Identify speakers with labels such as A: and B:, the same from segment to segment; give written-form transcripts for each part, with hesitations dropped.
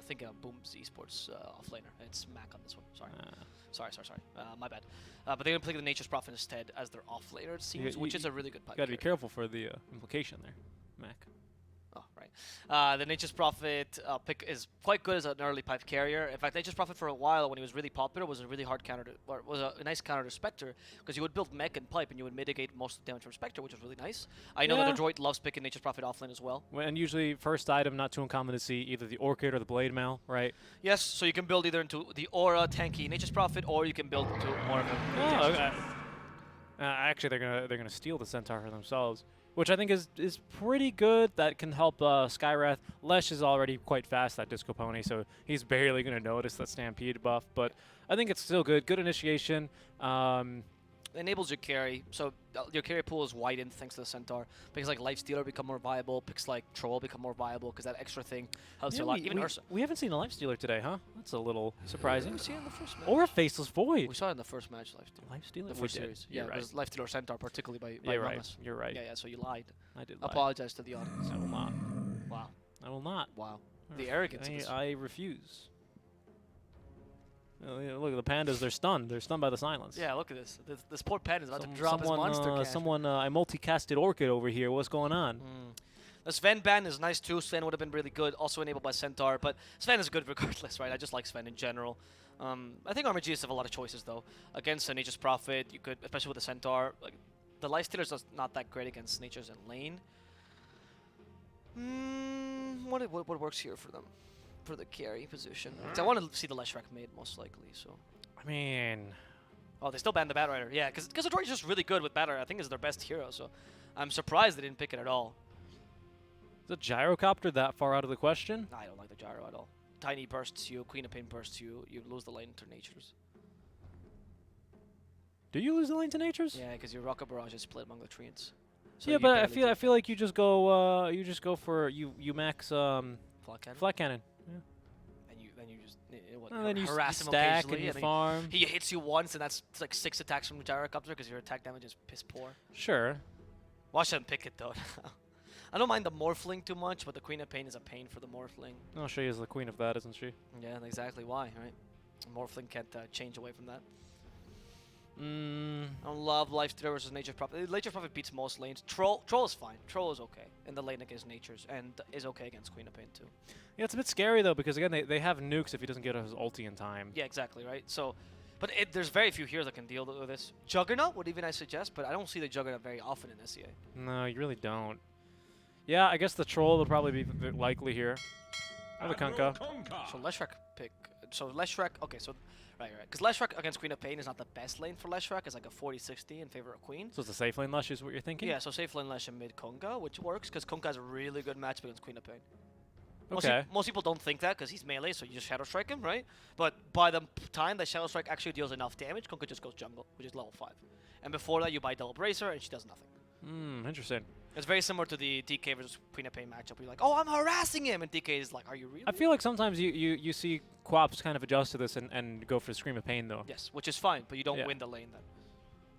A: thinking of Boom's Esports offlaner. It's Mac on this one. Sorry. Sorry. My bad. But they're going to pick the Nature's Prophet instead as their offlaner, it seems, which is a really good pipe.
B: You got to be careful for the implication there, Mac.
A: Oh, right. The Nature's Prophet pick is quite good as an early pipe carrier. In fact, Nature's Prophet for a while, when he was really popular, was a really hard counter to, or was a nice counter to Spectre, because you would build mech and pipe and you would mitigate most of the damage from Spectre, which was really nice. I know that Adroit loves picking Nature's Prophet offlane as well.
B: And usually, first item, not too uncommon to see either the Orchid or the Blade Mail, right?
A: Yes, so you can build either into the Aura, tanky Nature's Prophet, or you can build into more of a...
B: okay. Actually, they're gonna steal the Centaur for themselves, which I think is pretty good. That can help Skywrath. Lesh is already quite fast, that Disco Pony, so he's barely going to notice that Stampede buff, but I think it's still good. Good initiation.
A: It enables your carry, so your carry pool is widened thanks to the Centaur. Picks like Lifestealer become more viable, picks like Troll become more viable, because that extra thing helps you a lot. Even Ursa.
B: We haven't seen a Lifestealer today, huh? That's a little surprising.
A: We see it in the first match.
B: Or a Faceless Void.
A: We saw it in the first match, Lifestealer. The first series. Yeah, it was Lifestealer Centaur, particularly by Ramus.
B: You're right.
A: Yeah, so you lied.
B: I did lie.
A: Apologize to the audience.
B: I will not.
A: Wow.
B: I will not.
A: Wow. The arrogance.
B: I refuse. Look at the pandas, they're stunned. They're stunned by the silence.
A: Yeah, look at this. This poor panda is about to drop his monster cash.
B: I multicasted Orchid over here. What's going on?
A: The Sven ban is nice too. Sven would have been really good, also enabled by Centaur, but Sven is good regardless, right? I just like Sven in general. I think RMGs have a lot of choices though. Against Nature's Prophet, you could, especially with the Centaur, like the Lifestealer's is not that great against Nature's in lane. What works here for them? For the carry position. I want to see the Leshrac made most likely, so.
B: I mean...
A: Oh, they still banned the Batrider. Yeah, because Adroit is just really good with Batrider. I think is their best hero, so I'm surprised they didn't pick it at all.
B: Is the Gyrocopter that far out of the question?
A: I don't like the Gyro at all. Tiny bursts you, Queen of Pain bursts you, you lose the lane to Natures.
B: Do you lose the lane to Natures?
A: Yeah, because your Rocket Barrage is split among the treants.
B: So yeah, but I feel like you just go for you max Flat Cannon. Yeah.
A: Then you just
B: then you
A: harass him
B: stack
A: occasionally.
B: and you farm.
A: He hits you once, and that's like 6 attacks from the Gyrocopter because your attack damage is piss poor.
B: Sure.
A: Watch them pick it though. I don't mind the Morphling too much, but the Queen of Pain is a pain for the Morphling.
B: Oh, she is the queen of that, isn't she?
A: Yeah, exactly why, right? Morphling can't change away from that. I don't love Lifestealer versus Nature's Prophet. Nature's Prophet beats most lanes. Troll is fine. Troll is okay in the lane against Nature's, and is okay against Queen of Pain too.
B: Yeah, it's a bit scary though, because again, they have nukes if he doesn't get his ulti in time.
A: Yeah, exactly, right? So, but there's very few heroes that can deal with this. Juggernaut would even I suggest, but I don't see the Juggernaut very often in SEA.
B: No, you really don't. Yeah, I guess the Troll would probably be likely here. Or the Kunkka.
A: So Leshrac pick. So Leshrac, okay, so right. Because Leshrac against Queen of Pain is not the best lane for Leshrac. It's like a 40-60 in favor of Queen.
B: So it's a safe lane Lesh is what you're thinking?
A: Yeah, so safe lane Lesh and mid Kunkka, which works because Kunkka has a really good matchup against Queen of Pain.
B: Okay.
A: Most people don't think that because he's melee, so you just Shadow Strike him, right? But by the time that Shadow Strike actually deals enough damage, Kunkka just goes jungle, which is level 5. And before that, you buy Double Bracer, and she does nothing.
B: Interesting.
A: It's very similar to the DK versus Queen of Pain matchup. Where you're like, oh, I'm harassing him, and DK is like, are you really?
B: I feel like sometimes you see Quaps kind of adjust to this and go for the Scream of Pain, though.
A: Yes, which is fine, but you don't win the lane then.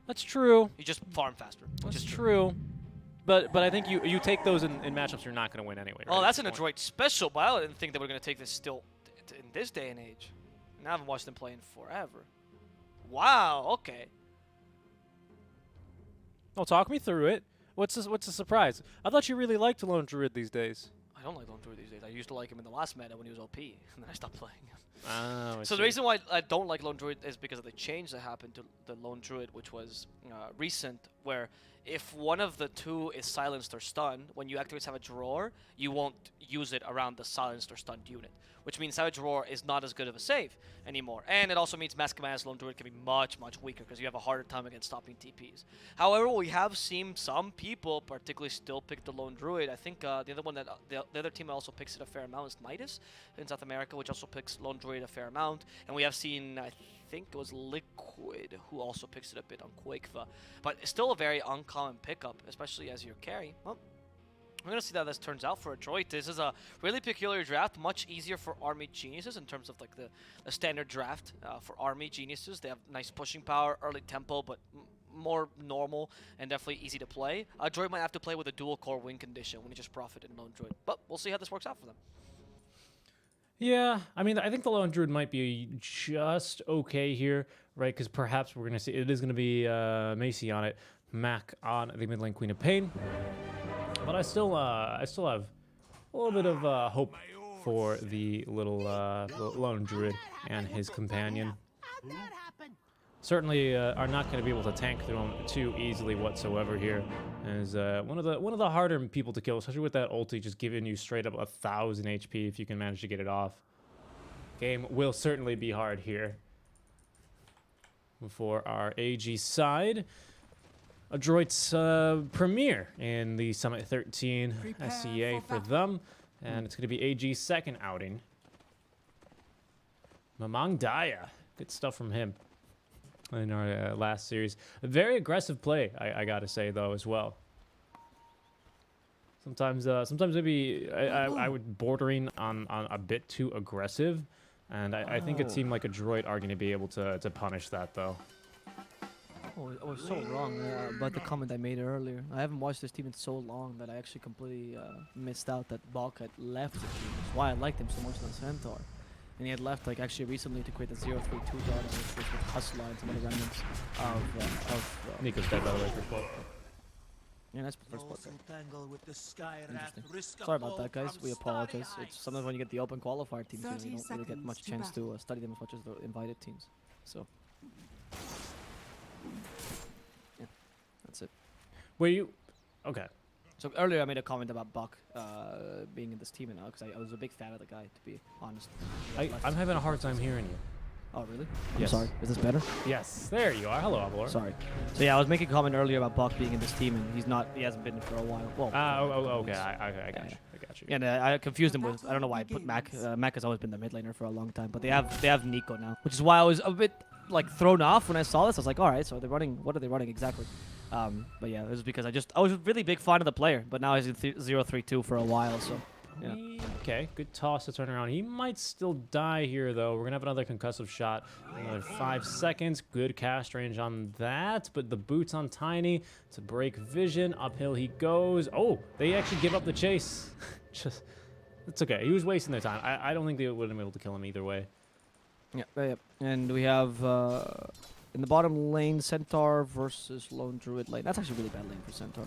B: That's true.
A: You just farm faster.
B: That's true. But I think you take those in matchups you're not going to win anyway. Right?
A: Oh, that's an Adroit special, but I didn't think they were going to take this still in this day and age. And I haven't watched them play in forever. Wow, okay.
B: Well, talk me through it. What's the surprise? I thought you really liked Lone Druid these days.
A: I don't like Lone Druid these days. I used to like him in the last meta when he was OP, and then I stopped playing him.
B: Oh,
A: so the reason why I don't like Lone Druid is because of the change that happened to the Lone Druid, which was recent, where if one of the two is silenced or stunned, when you activate Savage Roar, you won't use it around the silenced or stunned unit, which means Savage Roar is not as good of a save anymore. And it also means Mass Command as Lone Druid can be much, much weaker because you have a harder time against stopping TPs. However, we have seen some people particularly still pick the Lone Druid. I think the other one that the other team also picks it a fair amount is Midas in South America, which also picks Lone Druid a fair amount. And we have seen, I think it was Liquid who also picks it a bit on Quakeva. But it's still a very uncommon pickup, especially as your carry. Well, we're going to see how this turns out for Adroit. This is a really peculiar draft, much easier for Army Geniuses in terms of like the standard draft for Army Geniuses. They have nice pushing power, early tempo, but more normal and definitely easy to play. Adroit might have to play with a dual core win condition when he just Prophet and Lone Druid. But we'll see how this works out for them.
B: Yeah, I mean, I think the Lone Druid might be just okay here, right? Because perhaps we're going to see it is going to be Macy on it, Mac on the mid lane Queen of Pain. But I still have a little bit of hope for the little Lone Druid and his companion. Certainly are not going to be able to tank through him too easily whatsoever here. As one of the harder people to kill, especially with that ulti just giving you straight up 1,000 HP if you can manage to get it off. Game will certainly be hard here. For our AG side, Adroit's premiere in the Summit 13 SCA for them, and it's going to be AG's second outing. Mamang Daya, good stuff from him in our last series. A very aggressive play, I gotta say though as well. Sometimes maybe I would bordering on a bit too aggressive, and I think it seemed like Adroit are going to be able to punish that though.
A: Oh, I was so wrong about the comment I made earlier. I haven't watched this team in so long that I actually completely missed out that Balk had left the team. That's why I liked him so much on Centaur. And he had left like actually recently to create the 0-3-2 Dota, which was with Hustler and some other remnants of
B: Nico's dead by the way for spot.
A: Yeah, that's first spot. Sorry about that, guys. We apologize. It's sometimes when you get the open qualifier teams, you don't really get much chance to study them as much as the invited teams. So, yeah, that's it.
B: Were you okay?
A: So earlier I made a comment about Buck being in this team now because I was a big fan of the guy, to be honest.
B: I'm having a hard time hearing you.
A: Oh, really? I'm
B: Yes.
A: sorry. Is this better?
B: Yes, there you are. Hello, Avalor.
A: Sorry. So yeah, I was making a comment earlier about Buck being in this team, and he hasn't been for a while. Well,
B: Okay. I got you. I got you.
A: And I confused him with, I don't know why I put Mac. Mac has always been the mid laner for a long time, but they have Nico now, which is why I was a bit like thrown off when I saw this. I was like, all right, so they're running. What are they running exactly? But yeah, it was because I was a really big fan of the player, but now he's in 0-3-2 for a while, so yeah.
B: Okay, good toss to turn around. He might still die here, though. We're going to have another concussive shot. Another 5 seconds. Good cast range on that, but the boots on Tiny to break vision. Uphill he goes. Oh, they actually give up the chase. Just, it's okay. He was wasting their time. I don't think they would have been able to kill him either way.
A: Yeah. And we have in the bottom lane, Centaur versus Lone Druid lane. That's actually a really bad lane for Centaur.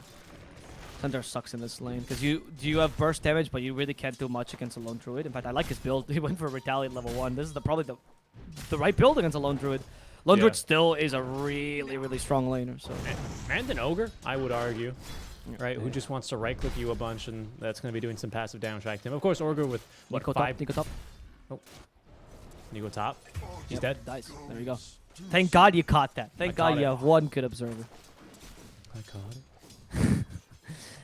A: Centaur sucks in this lane because you have burst damage, but you really can't do much against a Lone Druid. In fact, I like his build. He went for Retaliate level 1. This is probably the right build against a Lone Druid. Lone Druid still is a really strong laner. So
B: And an Ogre, I would argue. Right, who just wants to right-click you a bunch, and that's going to be doing some passive damage back to him. Of course, Ogre with, what,
A: Nico
B: 5?
A: Nico top.
B: Oh. Nico top. He's dead.
A: Dies. There you go. Thank God you caught that. Thank God you
B: it.
A: have one good observer.
B: I caught it.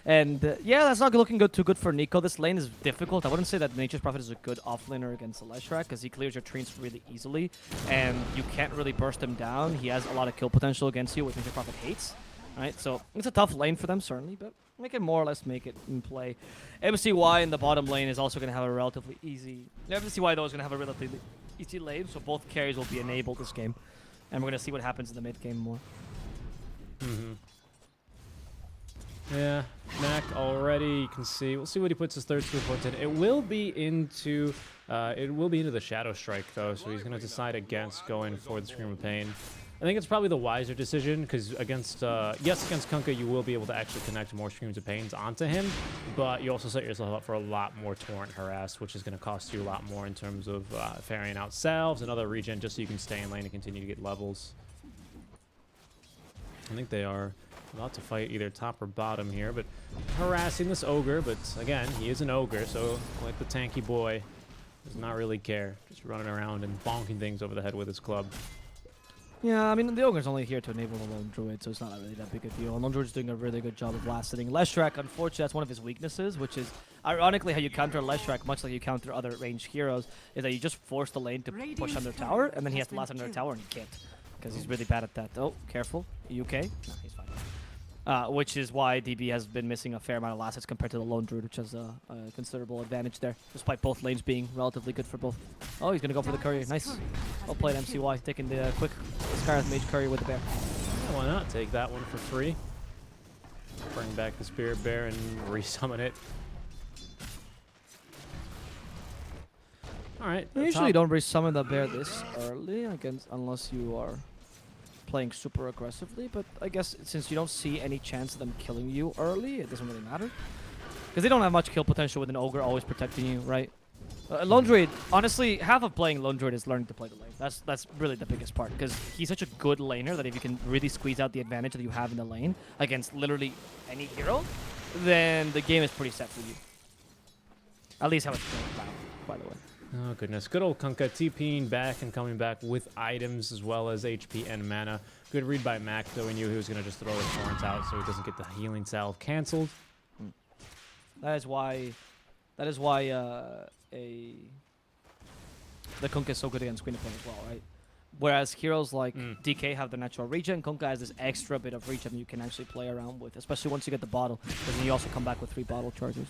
A: And yeah, that's not looking too good for Nico. This lane is difficult. I wouldn't say that Nature's Prophet is a good offlaner against Leshrac because he clears your trees really easily, and you can't really burst him down. He has a lot of kill potential against you, which Nature's Prophet hates. Right, so it's a tough lane for them, certainly, but we can more or less make it in play. MCY in the bottom lane is also going to have a relatively easy... MCY, though, is going to have a relatively easy lane, so both carries will be enabled this game. And we're going to see what happens in the mid game more.
B: Yeah, Mac already, you can see. We'll see what he puts his third skill points in. It will be into the Shadow Strike, though, so he's going to decide against going for the Scream of Pain. I think it's probably the wiser decision, because against Kunkka, you will be able to actually connect more Screams of Pains onto him, but you also set yourself up for a lot more Torrent Harass, which is going to cost you a lot more in terms of ferrying out salves and other regen, just so you can stay in lane and continue to get levels. I think they are about to fight either top or bottom here, but harassing this Ogre, but again, he is an Ogre, so like the tanky boy, does not really care, just running around and bonking things over the head with his club.
A: Yeah, I mean, the Ogre's only here to enable the Lone Druid, so it's not really that big a deal. Lone Druid's doing a really good job of last-hitting. Leshrac, unfortunately, that's one of his weaknesses, which is, ironically, how you counter Leshrac, much like you counter other ranged heroes, is that you just force the lane to push under tower, and then he has to last under tower, and he can't, because he's really bad at that. Oh, careful. Are you okay? No, he's fine. Which is why DB has been missing a fair amount of last hits compared to the Lone Druid, which has a considerable advantage there, despite both lanes being relatively good for both. Oh, he's going to go for the courier. Nice. Well played, MCY, taking the quick Skyrath Mage courier with the bear.
B: Yeah, why not? Take that one for free. Bring back the Spirit Bear and resummon it. All right.
A: You usually don't resummon the bear this early, unless you are playing super aggressively. But I guess since you don't see any chance of them killing you early, it doesn't really matter. Because they don't have much kill potential with an ogre always protecting you, right? Lone Druid, honestly, half of playing Lone Druid is learning to play the lane. That's really the biggest part, because he's such a good laner that if you can really squeeze out the advantage that you have in the lane against literally any hero, then the game is pretty set for you. At least how it's playing now, by the way.
B: Oh, goodness. Good old Kunkka TPing back and coming back with items as well as HP and mana. Good read by Mac, though. He knew he was going to just throw his torrent out so he doesn't get the healing salve canceled.
A: That is why the Kunkka is so good against Queen of Pain as well, right? Whereas heroes like DK have the natural regen, Kunkka has this extra bit of regen you can actually play around with, especially once you get the bottle, because then you also come back with 3 bottle charges.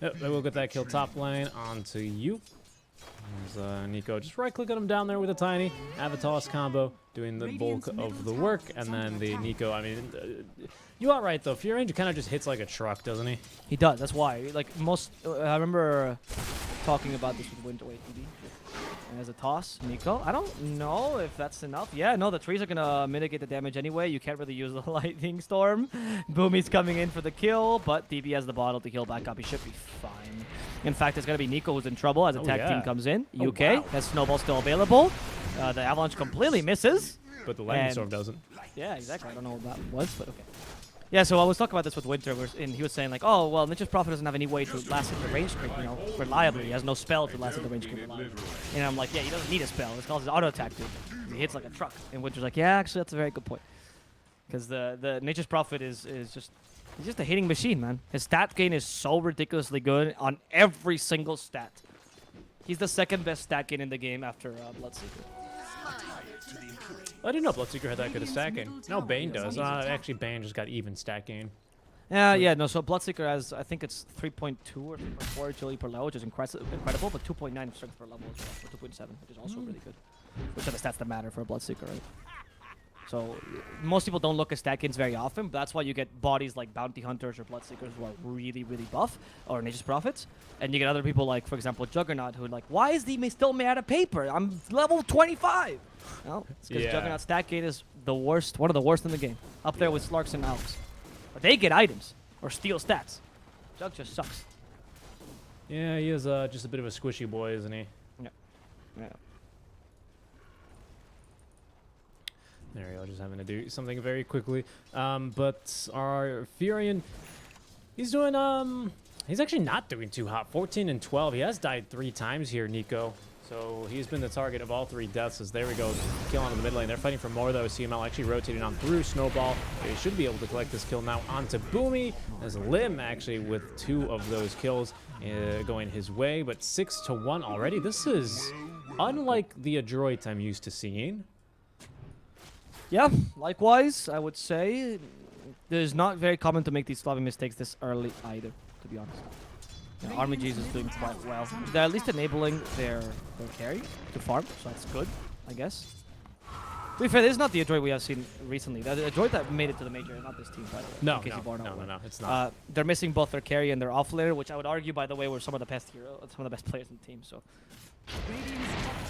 B: Yep, they will get that kill top lane onto you. There's Nico just right-clicking him down there with a tiny Avatos combo, doing the bulk of the work, and then the Nico, I mean, you are right, though. Fear Ranger kind of just hits like a truck, doesn't he?
A: He does, that's why. Like, I remember talking about this with Winter Wave TV. And as a toss, Nico, I don't know if that's enough. Yeah, no, the trees are going to mitigate the damage anyway. You can't really use the Lightning Storm. Boomy's coming in for the kill, but DB has the bottle to heal back up. He should be fine. In fact, it's going to be Nico who's in trouble as a tag team comes in. UK has Snowball still available. The Avalanche completely misses.
B: But the Lightning Storm doesn't.
A: Yeah, exactly. I don't know what that was, but okay. Yeah, so I was talking about this with Winter, and he was saying, like, oh, well, Ninja's Prophet doesn't have any way to last hit the range creep, reliably. He has no spell to last hit the range creep reliably. And I'm like, yeah, he doesn't need a spell. It's called his auto attack, dude. He hits like a truck. And Winter's like, yeah, actually, that's a very good point. Because the Nature's Prophet is just, he's just a hitting machine, man. His stat gain is so ridiculously good on every single stat. He's the second best stat gain in the game after Bloodseeker.
B: I didn't know Bloodseeker had that good a stat gain. No, Bane does. Actually, Bane just got even stat gain.
A: Yeah, no, so Bloodseeker has, I think it's 3.2 or 3.4 agility per level, which is incredible, but 2.9 strength per level as well, or 2.7, which is also really good. Which are the stats that matter for a Bloodseeker, right? So most people don't look at stat gains very often, but that's why you get bodies like Bounty Hunters or Bloodseekers who are really, really buff, or Nature's Prophets. And you get other people like, for example, Juggernaut, who are like, why is he still made out of paper? I'm level 25! No, it's because Juggernaut's stat gain is the worst, one of the worst in the game. Up there with Slarks and Alex. But they get items, or steal stats. Jug just sucks.
B: Yeah, he is just a bit of a squishy boy, isn't he?
A: Yeah.
B: There we go, just having to do something very quickly. But our Furion, he's doing, he's actually not doing too hot. 14 and 12. He has died 3 times here, Nico. So he's been the target of all 3 deaths. As there we go, kill on the mid lane. They're fighting for more, though. CML actually rotating on through Snowball. They should be able to collect this kill now onto Boomy. As Lim actually with 2 of those kills going his way. But 6 to 1 already. This is unlike the Adroit I'm used to seeing.
A: Yeah, likewise, I would say. It is not very common to make these sloppy mistakes this early either, to be honest. Army G's is doing quite well. They're at least enabling their carry to farm, so that's good, I guess. To be fair, this is not the Adroit we have seen recently. The Adroit that made it to the major, not this team, by the way.
B: No, it's not.
A: They're missing both their carry and their offlaner, which I would argue, by the way, were some of the best players in the team. So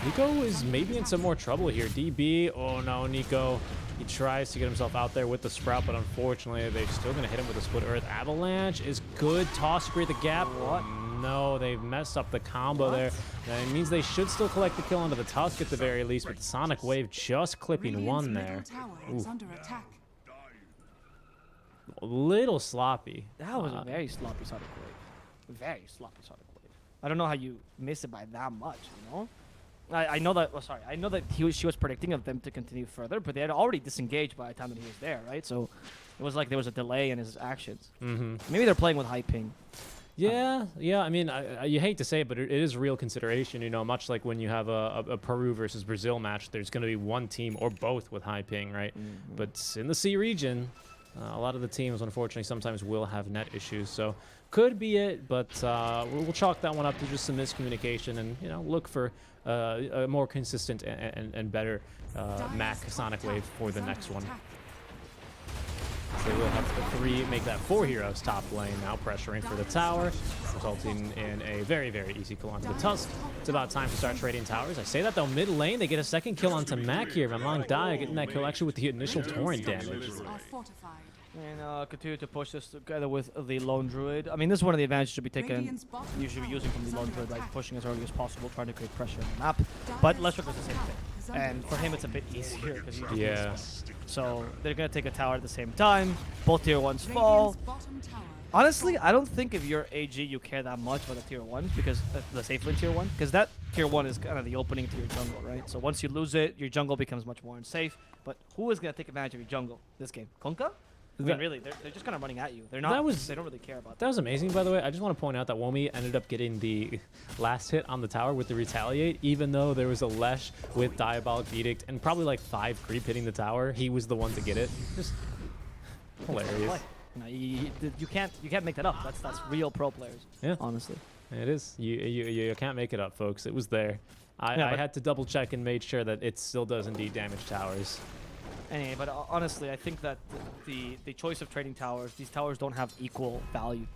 B: Nico is maybe in some more trouble here. DB, oh no, Nico. He tries to get himself out there with the Sprout, but unfortunately, they're still going to hit him with a Split Earth. Avalanche is good. Toss to create the gap. What? No, they've messed up the combo there. That means they should still collect the kill onto the Tusk at the very least, but the Sonic Wave just clipping 1 there. A little sloppy.
A: That was a very sloppy Sonic Wave. Very sloppy Sonic Wave. I don't know how you miss it by that much, you know? I know that. Well, sorry, I know that she was predicting of them to continue further, but they had already disengaged by the time that he was there, right? So it was like there was a delay in his actions. Maybe they're playing with high ping.
B: Yeah. I mean, you hate to say it, but it is real consideration. You know, much like when you have a Peru versus Brazil match, there's going to be one team or both with high ping, right? But in the C region, a lot of the teams, unfortunately, sometimes will have net issues. So could be it, but we'll chalk that one up to just some miscommunication and, you know, look for a more consistent and better Mac Sonic Wave for the next one. So they will have 3, make that 4 heroes top lane now, pressuring for the tower, resulting in a very, very easy kill onto the Tusk. It's about time to start trading towers. I say that though, mid lane, they get a second kill onto Mac here. Van Long Dia getting that kill actually with the initial torrent damage.
A: And continue to push this together with the Lone Druid. I mean, this is one of the advantages to be taken. You should be using from the Lone Druid, like pushing as early as possible, trying to create pressure on the map. But Leshrac does the same thing. And for him, it's a bit easier because you just so they're going to take a tower at the same time. Both tier 1s fall. Honestly, I don't think if you're AG, you care that much about the tier 1s because the safe lane tier 1, because that tier 1 is kind of the opening to your jungle, right? So once you lose it, your jungle becomes much more unsafe. But who is going to take advantage of your jungle this game? Kunkka? I mean, really, they're just kind of running at you. They're not. They don't really care about that.
B: That was amazing, by the way. I just want to point out that Womi ended up getting the last hit on the tower with the retaliate, even though there was a Lesh with Diabolic Edict and probably like 5 creep hitting the tower. He was the one to get it. Just hilarious.
A: No, you can't make that up. That's real pro players. Yeah, honestly,
B: it is. You can't make it up, folks. It was there. I had to double check and made sure that it still does indeed damage towers.
A: Anyway, but honestly, I think that the choice of trading towers, these towers don't have equal value.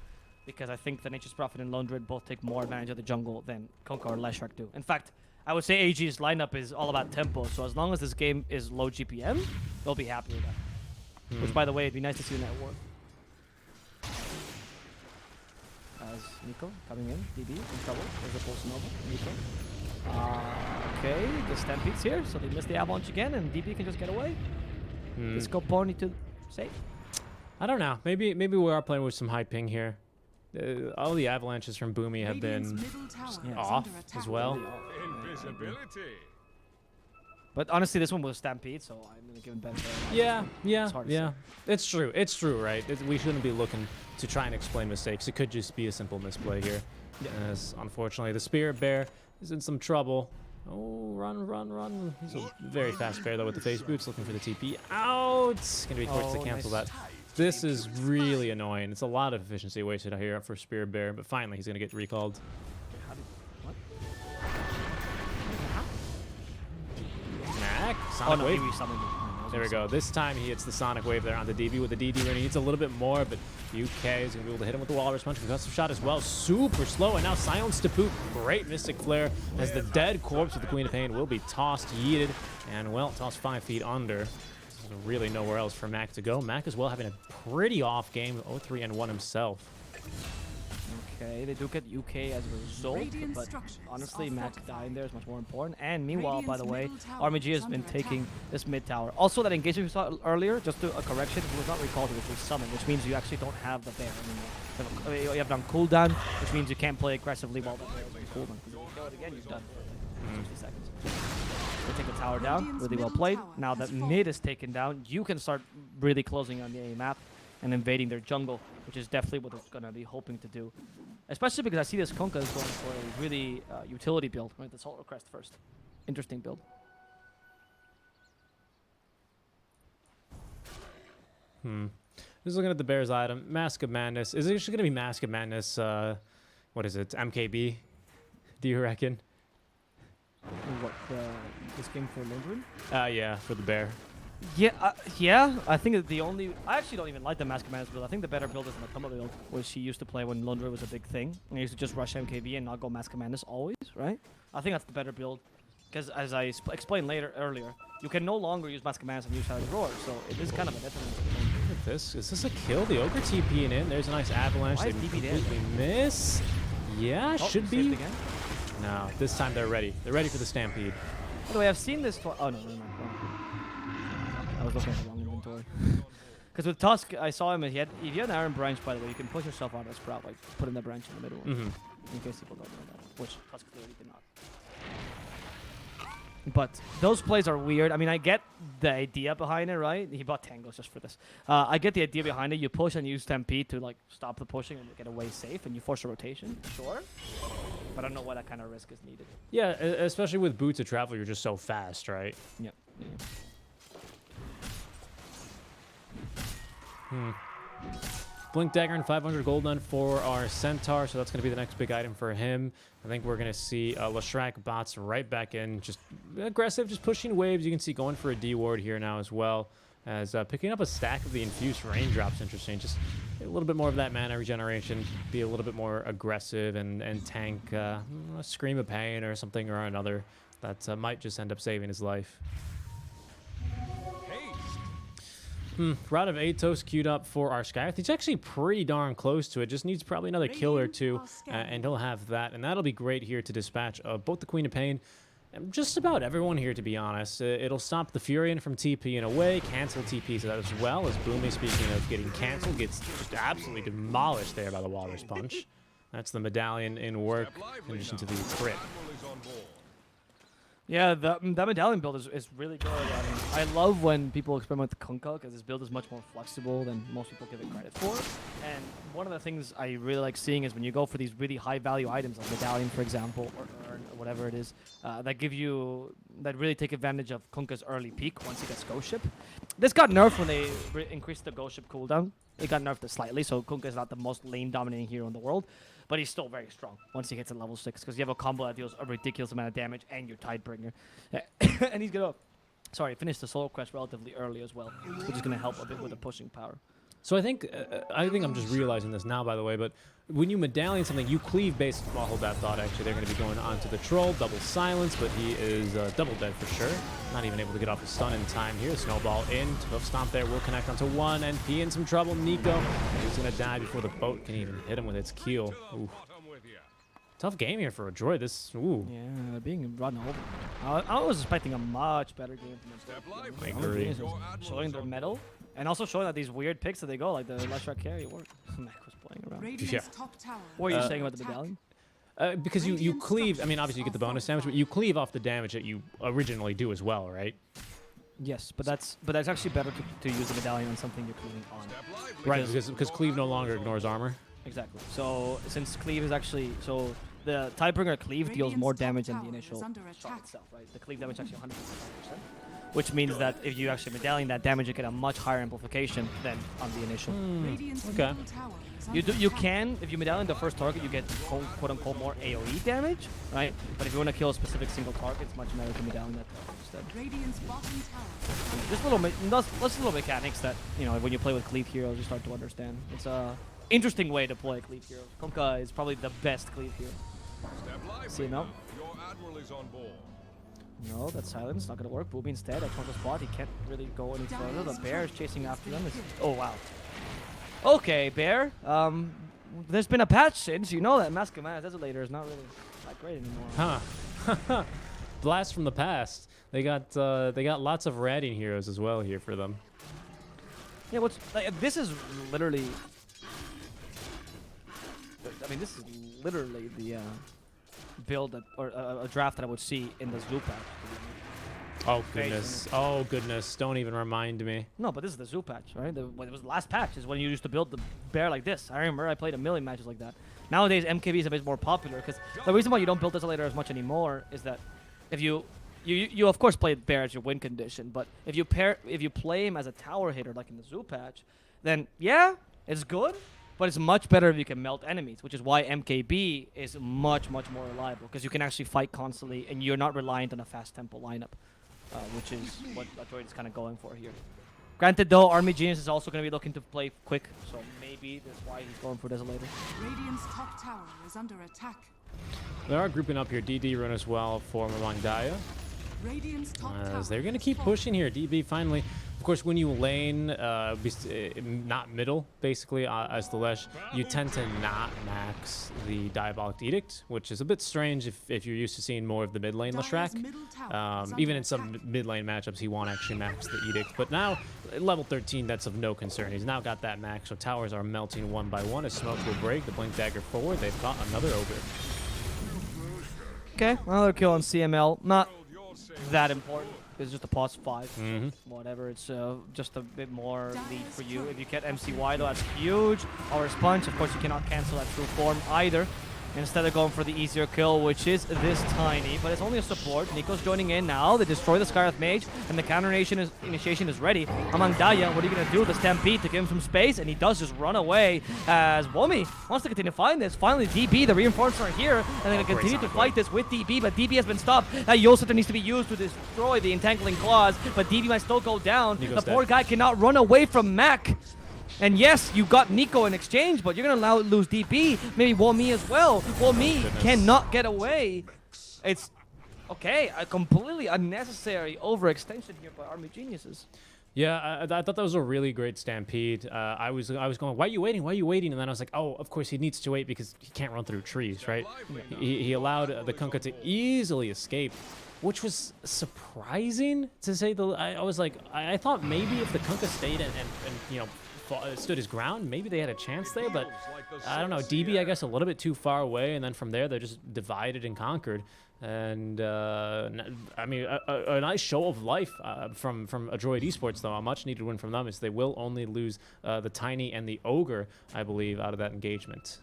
A: Because I think that Nature's Prophet and Lone Druid both take more advantage of the jungle than Kunkka or Leshrac do. In fact, I would say AG's lineup is all about tempo. So as long as this game is low GPM, they'll be happy with that. Which, by the way, it'd be nice to see in that war. As Nico coming in, DB in trouble. There's a Pulse Nova. Nico. Okay, the Stampede's here, so they miss the Avalanche again, and DB can just get away. Let's go pony to save.
B: I don't know. Maybe we are playing with some high ping here. All the avalanches from Boomy have been off as well.
A: But honestly, this one was Stampede, so I'm gonna give him benefit.
B: Yeah. It's true, right? We shouldn't be looking to try and explain mistakes. It could just be a simple misplay here. As unfortunately, the Spirit Bear is in some trouble. Oh, run. He's a very fast bear, though, with the face boots, looking for the TP. Out! It's going to be forced to cancel that. This is really annoying. It's a lot of efficiency wasted out here for Spirit Bear, but finally he's going to get recalled. Mac? Sonic Wave? There we go. This time he hits the Sonic Wave there on the DB with the DD when he needs a little bit more, but UK is going to be able to hit him with the Walrus Punch. Concussive Shot as well. Super slow, and now Silence to Poop. Great Mystic Flare as the dead corpse of the Queen of Pain will be tossed, yeeted, and, well, tossed 5 feet under. There's really nowhere else for Mac to go. Mac as well having a pretty off game, 0-3-1 himself.
A: Okay, they do get UK as a result, but honestly, Mac dying there is much more important. And meanwhile, by the way, RMG has been taking this mid tower. Also, that engagement we saw earlier, just to a correction, it was not recalled, it was summoned, which means you actually don't have the bear anymore. You have it on cooldown, which means you can't play aggressively while the bear is on cooldown. If you kill it again, you're done for 60 seconds. They take the tower down, really well played. Now that mid is taken down, you can start really closing on the A map and invading their jungle, which is definitely what they're going to be hoping to do. Especially because I see this Kunkka is going for a really utility build, right? The Salt Request first. Interesting build.
B: Just looking at the Bears item. Mask of Madness. Is it actually going to be Mask of Madness, what is it, MKB? Do you reckon?
A: What, this game for London?
B: Yeah, for the Bear.
A: Yeah, I think that the only... I actually don't even like the Mask of Madness build. I think the better build is the Matuma build, which he used to play when Lundra was a big thing. And he used to just rush MKB and not go Mask of Madness always, right? I think that's the better build. Because as I explained earlier, you can no longer use Mask of Madness and use Shadow Roar, so it is kind of a detriment.
B: Look at this. Is this a kill? The Ogre TPing in. There's a nice avalanche. They completely miss. Yeah, should be.
A: Again?
B: No, this time they're ready. They're ready for the Stampede.
A: By the way, I've seen this... Oh, no, never mind. I was looking at the wrong inventory. Because with Tusk, I saw him, and if you had an Iron Branch, by the way, you can push yourself out of Sprout, like putting the branch in the middle, in case people don't know that, which Tusk clearly did not. But those plays are weird. I mean, I get the idea behind it, right? He bought Tangos just for this. I get the idea behind it. You push and use Stampede to like stop the pushing and get away safe, and you force a rotation. Sure. But I don't know why that kind of risk is needed.
B: Yeah, especially with Boots of Travel, you're just so fast, right?
A: Yep.
B: Blink Dagger and 500 gold done for our Centaur, so that's going to be the next big item for him. I think we're going to see Leshrac bots right back in, just aggressive, just pushing waves. You can see going for a D ward here now as well. as picking up a stack of the infused raindrops interesting. Just a little bit more of that mana regeneration, be a little bit more aggressive and tank a Scream of Pain or something or another that might just end up saving his life. Rod of Atos queued up for our Skywrath. He's actually pretty darn close to it. Just needs probably another kill or two, and he'll have that. And that'll be great here to dispatch both the Queen of Pain and just about everyone here, to be honest. It'll stop the Furion from TPing away, cancel TPs as well, as Boomy, speaking of getting canceled, gets just absolutely demolished there by the Walrus Punch. That's the Medallion in work, in addition to the crit.
C: Yeah, that medallion build is really good. I mean, I love when people experiment with Kunkka because this build is much more flexible than most people give it credit for. And one of the things I really like seeing is when you go for these really high value items like medallion, for example, or whatever it is, that really take advantage of Kunkka's early peak once he gets Ghost Ship. This got nerfed when they increased the Ghost Ship cooldown. It got nerfed slightly, so Kunkka is not the most lane dominating hero in the world. But he's still very strong once he hits at level 6 because you have a combo that deals a ridiculous amount of damage and your Tidebringer. And he's going to finish the solo quest relatively early as well, which is going to help a bit with the pushing power.
B: So I think I'm just realizing this now, by the way, but when you medallion something, you cleave based. Well, hold that thought. Actually, they're going to be going on to the troll, double silence, but he is double dead for sure. Not even able to get off the stun in time here. Snowball in, Hoof Stomp there will connect onto 1 NP in some trouble. Nico, he's going to die before the boat can even hit him with its keel. Ooh. Tough game here for Adroit. This, ooh.
C: Yeah, being run over. I was expecting a much better game from them.
B: I agree.
C: Showing their metal. And also showing that these weird picks that they go, like the Leshrac carry, work. Mac was playing around.
B: Yeah.
C: What are you saying about the medallion?
B: Because you cleave, I mean, obviously you get the bonus damage, but you cleave off the damage that you originally do as well, right?
C: Yes, but that's actually better to use the medallion on something you're cleaving on.
B: Right, because cleave no longer ignores armor.
C: Exactly. So since cleave is actually the Tidebringer cleave deals more damage than the initial shot itself, right? The cleave damage is actually 100%. Which means that if you actually medallion that damage, you get a much higher amplification than on the initial.
B: Okay.
C: You can, if you medallion the first target, you get quote unquote more AoE damage, right? But if you want to kill a specific single target, it's much better to medallion that target instead. Just little mechanics that, when you play with cleave heroes, you start to understand. It's a interesting way to play cleave heroes. Kunkka is probably the best cleave hero. See, no? No, that silence not gonna work. Booby instead at the spot. He can't really go any further. The bear is chasing after them. Oh wow. Okay, bear. There's been a patch since. You know that Mask of Mana Desolator is not really that great anymore.
B: Huh. Blast from the past. They got lots of ratting heroes as well here for them.
C: Yeah, this is literally. I mean, this is literally the. Build or a draft that I would see in the Zoo patch.
B: Oh goodness! Oh goodness! Don't even remind me.
C: No, but this is the Zoo patch, right? It was the last patch is when you used to build the bear like this. I remember I played a million matches like that. Nowadays MKB is a bit more popular because the reason why you don't build Desolator as much anymore is that if you of course play bear as your win condition, but if you play him as a tower hitter like in the Zoo patch, then yeah, it's good. But it's much better if you can melt enemies, which is why MKB is much, much more reliable, because you can actually fight constantly, and you're not reliant on a fast tempo lineup, which is what Adroit is kind of going for here. Granted, though, Army Genius is also going to be looking to play quick, so maybe that's why he's going for Desolator.
D: Radiant's top tower is under attack.
B: They are grouping up here. DD run as well for Mamangdaya.
D: Radiant's top
B: As they're going to keep pushing here. DB finally. Of course, when you lane, not middle, basically, as the Lesh, you tend to not max the Diabolic Edict, which is a bit strange if you're used to seeing more of the mid lane Leshrac. Even in some mid lane matchups, he won't actually max the Edict. But now, level 13, that's of no concern. He's now got that max, so towers are melting one by one as smoke will break. The Blink Dagger forward, they've got another Ogre.
C: Okay, another kill on CML. Not that important. It's just a pause 5. Whatever, it's just a bit more lead for you. If you get MCY though, that's huge. Our punch, of course you cannot cancel that true form either. instead of going for the easier kill, which is this Tiny. But it's only a support. Nico's joining in now. They destroy the Skywrath Mage, and the counter initiation is ready. Among Daya, what are you going to do? The Stampede to give him some space, and he does just run away as Womi wants to continue fighting this. Finally, DB, the reinforcements are here, and they're going to continue to fight this with DB, but DB has been stopped. That Yosef needs to be used to destroy the Entangling Claws, but DB might still go down.
B: Nico's
C: the poor
B: dead.
C: guy cannot run away from Mac. And yes, you got Nico in exchange, but you're going to lose DB, maybe Womi as well. Womi cannot get away. It's, okay, a completely unnecessary overextension here by Army Geniuses.
B: Yeah, I thought that was a really great stampede. I was going, why are you waiting? Why are you waiting? And then I was like, oh, of course he needs to wait because he can't run through trees, right? He allowed the Kunkka to easily escape, which was surprising to say the. I was like, I thought maybe if the Kunkka stayed and you know stood his ground, maybe they had a chance there, but I don't know. DB, I guess, a little bit too far away, and then from there they're just divided and conquered. And I mean, a nice show of life from Adroit Esports, though. A much needed win from them is they will only lose the Tiny and the Ogre, I believe, out of that engagement.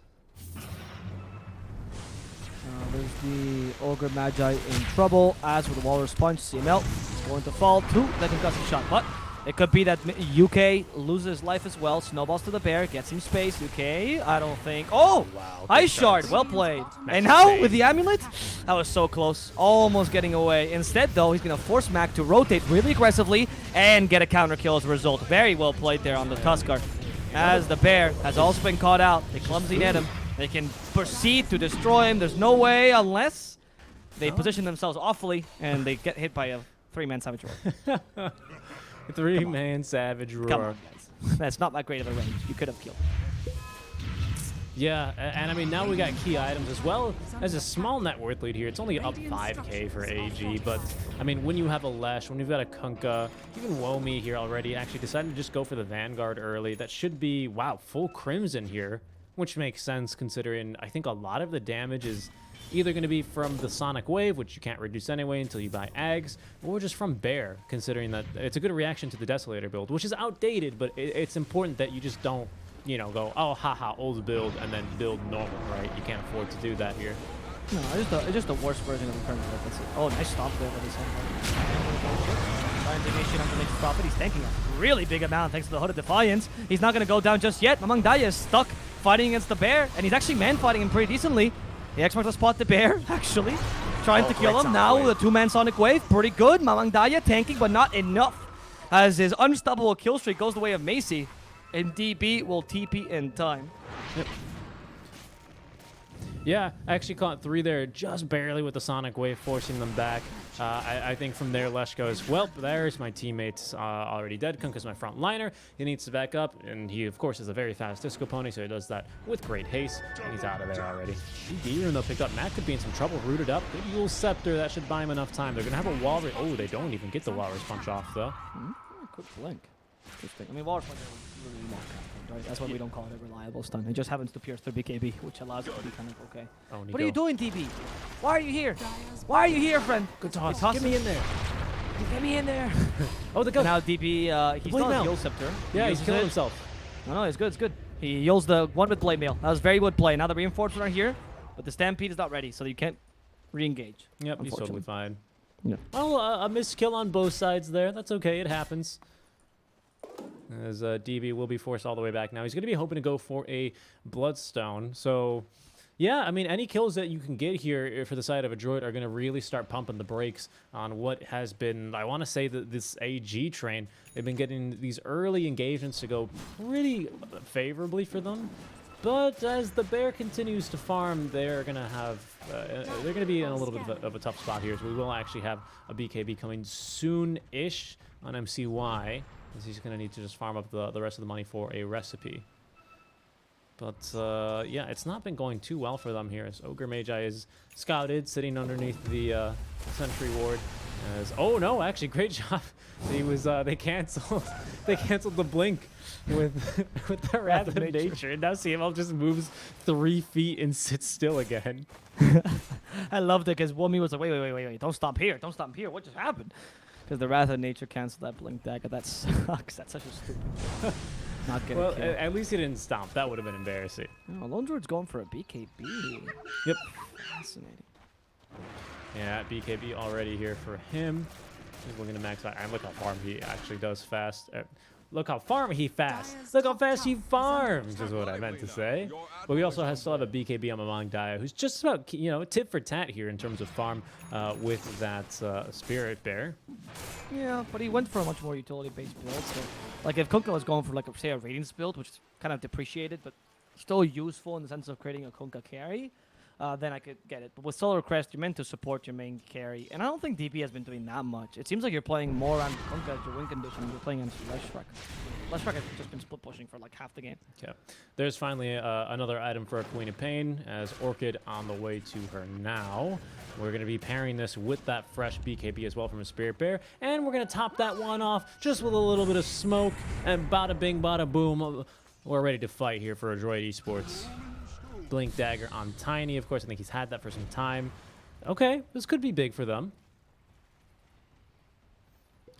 C: There's the Ogre Magi in trouble. As with the Walrus Punch, CML is going to fall to the concussive shot, but it could be that UK loses life as well. Snowballs to the bear, gets him space. UK, I don't think. Oh!
B: Wow,
C: Ice Shard, well played. And now with the amulet, that was so close, almost getting away. Instead, though, he's going to force Mac to rotate really aggressively and get a counter kill as a result. Very well played there on the Tuskar. As the bear has also been caught out, they clumsy net him. They can proceed to destroy him. There's no way unless they position themselves awfully and they get hit by a 3-man Savage Roar.
B: 3-man Savage Roar.
C: Come on, guys. That's not that great of a range. You could have killed.
B: Yeah, and I mean, now we got key items as well as a small net worth lead here. It's only up 5k for AG, but I mean, when you have a Lesh, when you've got a Kunkka, even Womi here already actually decided to just go for the Vanguard early. That should be, wow, full Crimson here, which makes sense considering I think a lot of the damage is either going to be from the Sonic Wave, which you can't reduce anyway until you buy Ags, or just from Bear, considering that it's a good reaction to the Desolator build, which is outdated, but it's important that you just don't, you know, go, oh, haha, old build, and then build normal, right? You can't afford to do that here.
C: No, it's just the worst version of the current build. That's it. Oh, nice stop there by the Indignation on the next profit. He's tanking a really big amount thanks to the Hood of Defiance. He's not going to go down just yet. Mamang Daya is stuck fighting against the bear, and he's actually man-fighting him pretty decently. The X-Mark to spot the bear, actually. Trying to kill him now with a 2-man Sonic Wave. Pretty good. Mamang Daya tanking, but not enough. As his unstoppable kill streak goes the way of Macy. And DB will TP in time.
B: Yep. Yeah, I actually caught 3 there just barely with the Sonic Wave, forcing them back. I think from there, Lesh goes, well, there's my teammates already dead. Kunkka's my front liner. He needs to back up, and he, of course, is a very fast disco pony, so he does that with great haste, and he's out of there already. DB, even though picked up, Mac could be in some trouble, rooted up. Good Yule Scepter, that should buy him enough time. They're going to have a Walrus. Oh, they don't even get the Walrus Punch off, though.
C: Quick blink. Interesting. I mean, Walrus Punch is really not confident, right? That's why we don't call it a reliable stun. It just happens to pierce through BKB, which allows it to be kind of okay.
B: Oh,
C: What are you doing, DB? Why are you here? Why are you here, friend?
B: Good toss.
C: Toss
B: Get me in there.
C: Get me in there.
B: Oh, the go.
C: Now DB, he's
B: Blade
C: not
B: mail.
C: Yule Scepter.
B: Yeah, he's
C: uses
B: killing
C: it.
B: himself.
C: No, it's good, it's good. He yells the one with Blade Mail. That was very good play. Now the reinforcements are here, but the Stampede is not ready, so you can't re-engage.
B: Yep, he's totally fine.
C: Yeah.
B: Oh, a missed kill on both sides there. That's okay, it happens. As DB will be forced all the way back now. He's going to be hoping to go for a Bloodstone. So, yeah, I mean, any kills that you can get here for the side of Adroit are going to really start pumping the brakes on what has been, I want to say, that this AG train. They've been getting these early engagements to go pretty favorably for them. But as the bear continues to farm, they're going to have, they're going to be in a little bit of a tough spot here. So we will actually have a BKB coming soon-ish on MCY. He's going to need to just farm up the rest of the money for a recipe. But, yeah, it's not been going too well for them here. As Ogre Magi is scouted, sitting underneath the Sentry Ward. As, oh, no, actually, great job. He was, they canceled the blink with the Wrath of Nature. And now CML just moves 3 feet and sits still again.
C: I loved it because Womi was like, wait, don't stop here, what just happened? Because the Wrath of Nature canceled that blink dagger. That sucks. That's such a stupid. not get
B: Well,
C: a kill.
B: at least he didn't stomp. That would have been embarrassing.
C: Oh, Lone Druid's going for a BKB.
B: Yep.
C: Fascinating.
B: Yeah, BKB already here for him. He's looking to max out. And look how farm he actually does fast. Look how farm he fast. Look how fast he farms is what I meant to say. But we also still have a BKB on Mamang Daya, who's just about, you know, tit for tat here in terms of farm with that Spirit Bear.
C: Yeah, but he went for a much more utility-based build. So, like, if Kunkka was going for, like, say, a Radiance build, which is kind of depreciated, but still useful in the sense of creating a Kunkka carry, then I could get it. But with Solar Crest, you're meant to support your main carry, and I don't think DP has been doing that much. It seems like you're playing more on Kunkka as your win condition. You're playing against Leshrac. Leshrac has just been split pushing for like half the game.
B: Okay. There's finally another item for a Queen of Pain, as Orchid on the way to her now. We're going to be pairing this with that fresh BKB as well from a Spirit Bear, and we're going to top that one off just with a little bit of smoke, and bada bing, bada boom. We're ready to fight here for Adroit Esports. Blink Dagger on Tiny, of course. I think he's had that for some time. Okay, this could be big for them.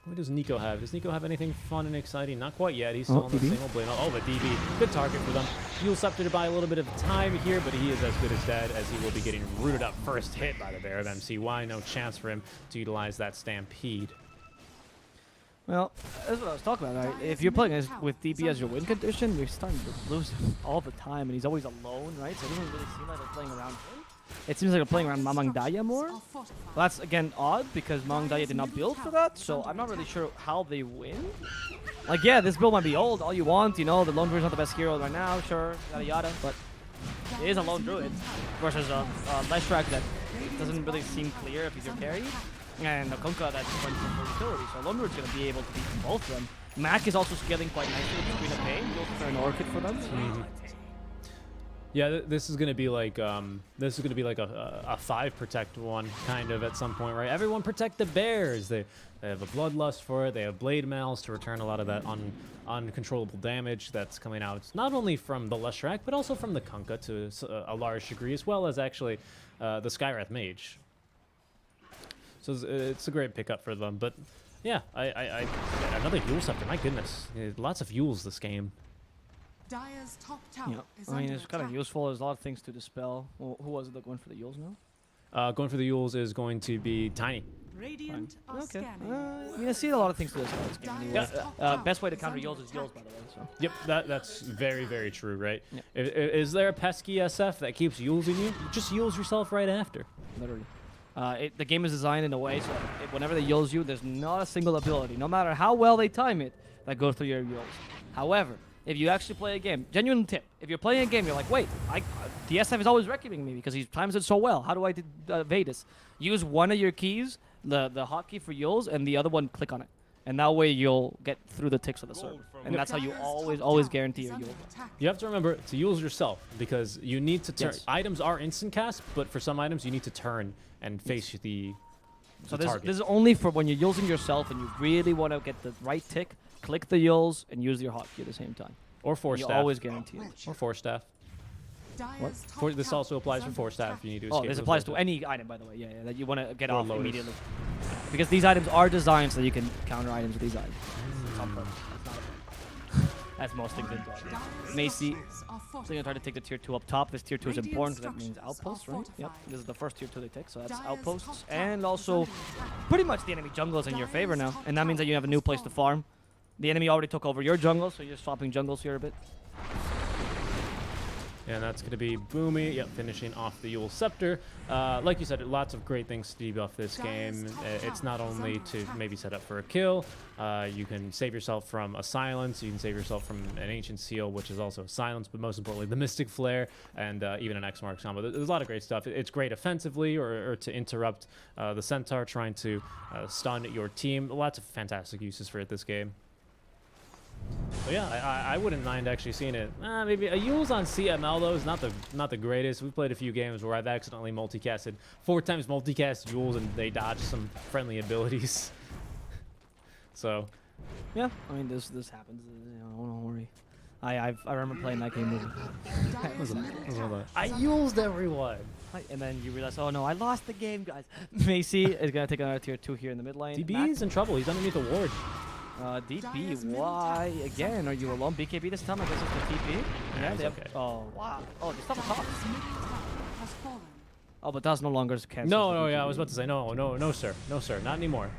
B: What does Nico have? Does Nico have anything fun and exciting? Not quite yet. He's still on the single blade. Oh, but DB. Good target for them. Fuel Scepter to buy a little bit of time here, but he is as good as dead, as he will be getting rooted up first hit by the Bear of MCY. No chance for him to utilize that Stampede.
C: Well, that's what I was talking about, right? If you're playing with DB as your win condition, you're starting to lose him all the time, and he's always alone, right? So it doesn't really seem like they're playing around him. It seems like they're playing around Mamang Daya more. Well, that's, again, odd, because Mamang Daya did not build for that, so I'm not really sure how they win. Like, yeah, this build might be old, all you want, you know, the Lone Druid's not the best hero right now, sure, yada yada, but it is a Lone Druid versus a Leshrac that doesn't really seem clear if he's your carry. And a Kunkka that's going for utility, so Lone Druid's going to be able to beat both of them. Mac is also scaling quite nicely with Queen of Pain. Go for an Orchid for them.
B: Yeah, this is gonna be like a 5 protect one kind of at some point, right? Everyone protect the bears. They have a Bloodlust for it. They have Blade Mails to return a lot of that uncontrollable damage that's coming out not only from the Leshrac but also from the Kunkka to a large degree, as well as actually the Skywrath Mage. So it's a great pickup for them. But yeah, I another Yule Scepter. My goodness, lots of Yules this game.
D: Dire's top tower
C: Yeah,
D: is
C: I mean,
D: under
C: it's kind of
D: attack.
C: useful. There's a lot of things to dispel. Well, who was it that went for the Yules now?
B: Going for the Yules is going to be Tiny.
D: Radiant are
C: Okay.
D: scanning.
C: I mean, I see a lot of things to dispel this game anyway.
B: Yeah.
C: Best way to counter Yules is Yules, by the way. So.
B: Yep, that's very, very true, right?
C: Yeah.
B: Is there a pesky SF that keeps Yulesing you? Just Yules yourself right after.
C: Literally. The game is designed in a way so whenever they Yules you, there's not a single ability, no matter how well they time it, that goes through your Yules. However, if you actually play a game, genuine tip, if you're playing a game, you're like, wait, the SF is always wrecking me because he times it so well. How do I evade this? Use one of your keys, the hotkey for Yules, and the other one, click on it. And that way you'll get through the ticks of the server. And that's how you
D: Dire's top
C: always
D: tower
C: guarantee
D: is
C: your
D: under
C: Yule.
D: attack.
B: You have to remember to Yules yourself, because you need to turn.
C: Yes.
B: Items are instant cast, but for some items you need to turn and face the
C: So
B: target.
C: this is only for when you're using yourself and you really want to get the right tick, click the Yules and use your hotkey at the same time.
B: Or Force
C: You
B: Staff.
C: always guarantee it.
B: Or Force Staff.
D: Dire's top
B: This
D: tower
B: also applies
D: is
B: for
D: under
B: Force Staff
D: attack.
B: if you need to
C: Oh,
B: escape.
C: this
B: with
C: applies
B: Force
C: to any item, by the way. Yeah, that you want to get
B: Or
C: off
B: lows.
C: immediately. Because these items are designed so you can counter items with these items. It's on purpose. That's not a bug. As most things in Dota.
D: Dire's
C: Macy,
D: structures are
C: so you're gonna try to take the tier 2 up top. This tier 2 is
D: Radiant
C: important because that means
D: structures
C: outposts,
D: are
C: right? Yep.
D: fortified.
C: This is the first tier 2 they take, so that's
D: Dire's
C: outposts.
D: top tower
C: And
D: is
C: also,
D: under attack.
C: pretty much the enemy jungle is in your favor
D: Dire's
C: now.
D: top
C: And that means that you have a
D: tower
C: new
D: has
C: place to
D: fallen.
C: farm. The enemy already took over your jungle, so you're swapping jungles here a bit.
B: And that's going to be Boomy, yep, finishing off the Yule Scepter. Like you said, lots of great things to debuff this game. It's not only to maybe set up for a kill. You can save yourself from a silence. You can save yourself from an Ancient Seal, which is also a silence, but most importantly, the Mystic Flare, and even an X-Marks combo. There's a lot of great stuff. It's great offensively or to interrupt the Centaur trying to stun your team. Lots of fantastic uses for it this game. So yeah, I wouldn't mind actually seeing it. Maybe a Yule's on CML though is not the greatest. We've played a few games where I've accidentally multicasted 4 times multicast Yules and they dodge some friendly abilities. So
C: Yeah, I mean this happens. You know, don't worry. I remember playing that game with
B: I Yulesed everyone.
C: and then you realize, oh no, I lost the game, guys. Macy is gonna take another tier 2 here in the mid lane.
B: DB is in trouble. He's underneath a ward.
C: DP, why again? Are you alone? BKB this time? I guess it's the TP. Yeah,
B: he's
C: they have.
B: okay.
C: Oh wow. Oh, they still have top.
D: Dire's middle tower has fallen.
C: Oh, but that's no longer cancelled.
B: No, yeah, I was about to say no, sir, not anymore.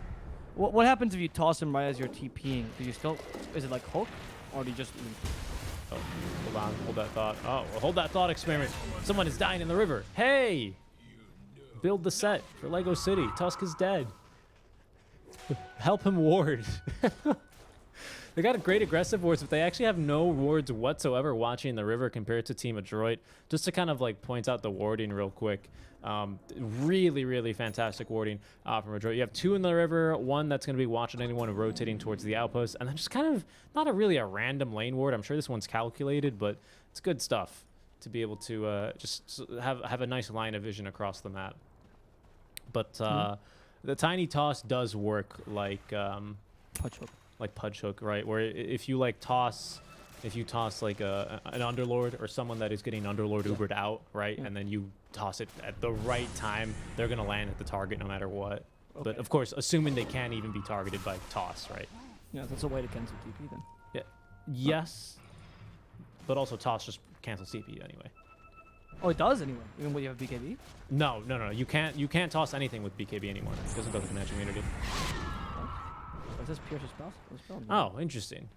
C: What happens if you toss him right as you're TPing? Do you still? Is it like hook, or do you just leave?
B: Oh, hold on, hold that thought. Oh, well, hold that thought experiment. Someone is dying in the river. Hey, build the set for Lego City. Tusk is dead. Help him ward. They got great aggressive wards, but they actually have no wards whatsoever watching the river compared to Team Adroit. Just to kind of like point out the warding real quick. Really fantastic warding from Adroit. You have 2 in the river, 1 that's going to be watching anyone rotating towards the outpost, and then just kind of not really a random lane ward. I'm sure this one's calculated, but it's good stuff to be able to just have a nice line of vision across the map. But the tiny toss does work like
C: Punch hook.
B: like Pudge Hook, right? Where if you like toss, if you toss like an Underlord or someone that is getting Underlord Ubered out, right? And then you toss it at the right time, they're gonna land at the target no matter what. But of course, assuming they can't even be targeted by toss, right?
C: Yeah, that's a way to cancel TP then.
B: Yeah. Yes. But also toss just cancels CP anyway.
C: Oh, it does anyway. Even when you have BKB.
B: No. You can't toss anything with BKB anymore. It doesn't go with the match immunity.
C: Is this pierce spell?
B: Oh, interesting.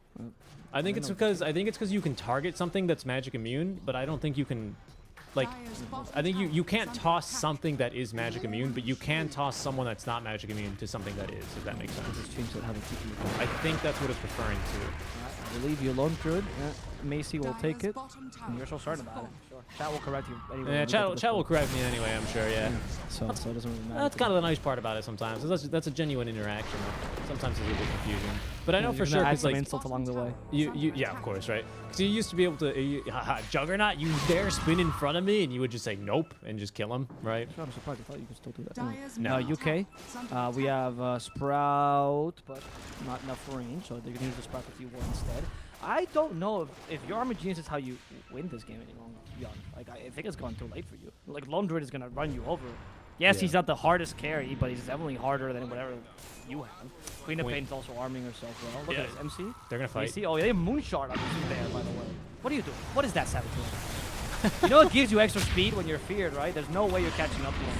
B: I think it's
C: know.
B: because you can target something that's magic immune, but I don't think you can, like,
D: Dire's bottom
B: I think
D: tower
B: you can't
D: is under
B: toss
D: attack.
B: something that is magic immune, but you can toss someone that's not magic immune to something that is, if that makes sense.
C: Just change that how the TP.
B: I think that's what it's referring to.
C: I believe you alone, Druid. Macy will take
D: Dire's
C: it.
D: bottom tower
C: And you're so certain
D: has
C: about it.
D: fallen.
C: Sure. Chat will correct you anyway.
B: Yeah,
C: when we get to
B: chat
C: this
B: will
C: point.
B: correct me anyway, I'm sure, yeah.
C: So it doesn't really matter.
B: That's kind of the nice part about it sometimes. That's a genuine interaction. Sometimes it's a bit confusing. But I know for sure,
C: add
B: because
C: some
B: like,
C: insult along the way.
B: yeah, of course, right? Because you used to be able to, Juggernaut, you dare spin in front of me, and you would just say nope and just kill him, right?
C: I'm surprised. I thought you could still do that. Anyway.
D: Dire's
B: No.
D: middle
C: UK.
D: tower is under
C: We
D: attack.
C: have Sprout, but not enough range, so they're gonna use the Sprout with you instead. I don't know if your Armor Genius is how you win this game any longer, to be honest. Like, I think it's gone too late for you. Like, Lone Druid is gonna run you over. Yes,
B: Yeah.
C: he's not the hardest carry, but he's definitely harder than whatever you have. Queen of Pain's also arming herself well. Look
B: Yeah.
C: at this, MC.
B: They're gonna fight.
C: You see? Oh, they have Moonshard on this bear, by the way. What are you doing? What is that, Savage World? You know it gives you extra speed when you're feared, right? There's no way you're catching up to him.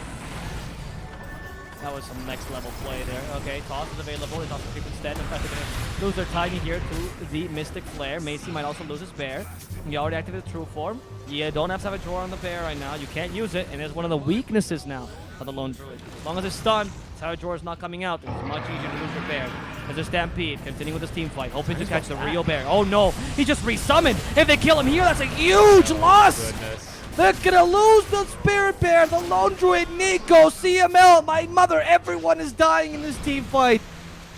C: That was some next level play there. Okay, toss is available. They toss the creep instead. In fact, they're going to lose their Tiny here to the Mystic Flare. Macy might also lose his bear. You already activated True Form. You don't have to have a drawer on the bear right now. You can't use it, and it's one of the weaknesses now of the Lone Druid. As long as it's stunned, Savage Drawer is not coming out. It's much easier to lose your bear. There's a Stampede, continuing with this team fight, hoping to catch the real bear. Oh no, he just resummoned. If they kill him here, that's a huge loss.
B: Goodness.
C: They're gonna lose the Spirit Bear, the Lone Druid, Nico, CML, my mother, everyone is dying in this team fight.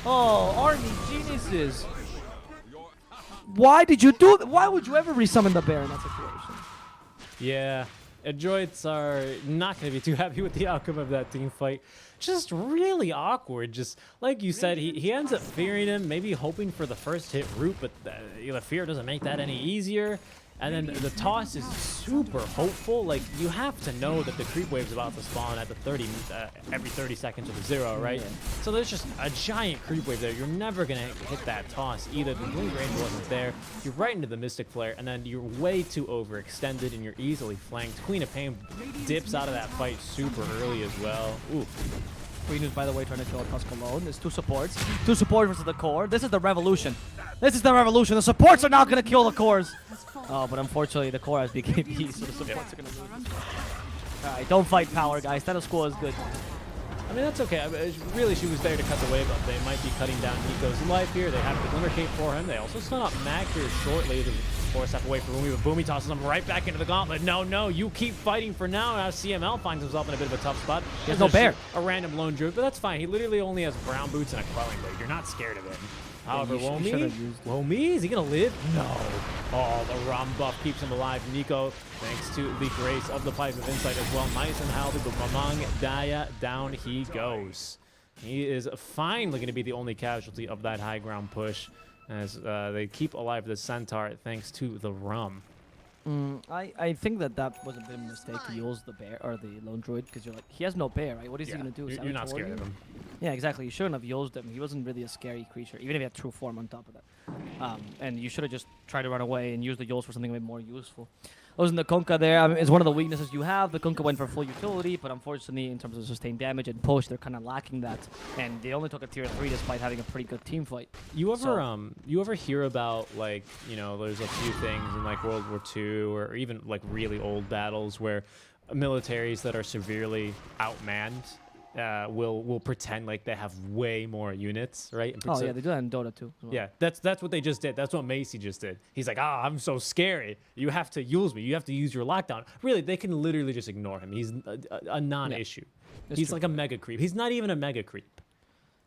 C: Oh, Army geniuses. Why did you do that? Why would you ever resummon the bear in that situation?
B: Yeah, Adroits are not going to be too happy with the outcome of that team fight. Just really awkward. Just like you said, he ends up fearing him, maybe hoping for the first hit route, but the fear doesn't make that any easier. And then the toss is super hopeful. Like, you have to know that the creep wave's about to spawn at the every 30 seconds with a 0, right?
C: Yeah.
B: So there's just a giant creep wave there. You're never going to hit that toss either. The blink range wasn't there. You're right into the Mystic Flare, and then you're way too overextended, and you're easily flanked. Queen of Pain dips out of that fight super early as well. Ooh.
C: Queen is, by the way, trying to kill a Tusk alone. There's two supports. Two supports versus the core. This is the revolution. This is the revolution. The supports are not going to kill the cores. Oh, but unfortunately, the core has BKB, so the supports are going to lose. Alright, don't fight power, guys. Status quo is good.
B: I mean, that's okay. I mean, really, she was there to cut the wave up. They might be cutting down Nico's life here. They have the Glimmer Cape for him. They also stun up Mac here shortly to force step away from Boomy, but Boomy tosses him right back into the gauntlet. No, you keep fighting for now. Now CML finds himself in a bit of a tough spot.
C: He has no bear.
B: A random lone druid, but that's fine. He literally only has brown boots and a quelling blade. You're not scared of him. However,
C: you should have used it.
B: Womi, is he gonna live? No. Oh, the Rom buff keeps him alive. Nico, thanks to the grace of the Pipe of Insight as well. Nice and healthy, but Mamang Daya, down he goes. He is finally gonna be the only casualty of that high ground push as they keep alive the Centaur thanks to the Rum.
C: I think that was a bit of a mistake to use the bear or the Lone Druid because you're like, he has no bear, right? What is he going to do?
B: You're
C: Savage
B: not scared
C: Warrior?
B: of him.
C: Yeah, exactly. You shouldn't have used him. He wasn't really a scary creature, even if he had true form on top of that. And you should have just tried to run away and use the Yols for something a bit more useful. Losing the Kunkka there, I mean, is one of the weaknesses you have. The Kunkka went for full utility, but unfortunately, in terms of sustained damage and push, they're kind of lacking that. And they only took a tier 3 despite having a pretty good team fight.
B: You ever hear about, like, you know, there's a few things in like World War II or even like really old battles where militaries that are severely outmanned will pretend like they have way more units, right? And
C: Oh yeah, they do that in Dota too. As well.
B: yeah, that's what they just did. That's what Macy just did. He's like, I'm so scary. You have to use me. You have to use your lockdown. Really, they can literally just ignore him. He's a non-issue.
C: It's
B: He's
C: true.
B: like a mega creep. He's not even a mega creep.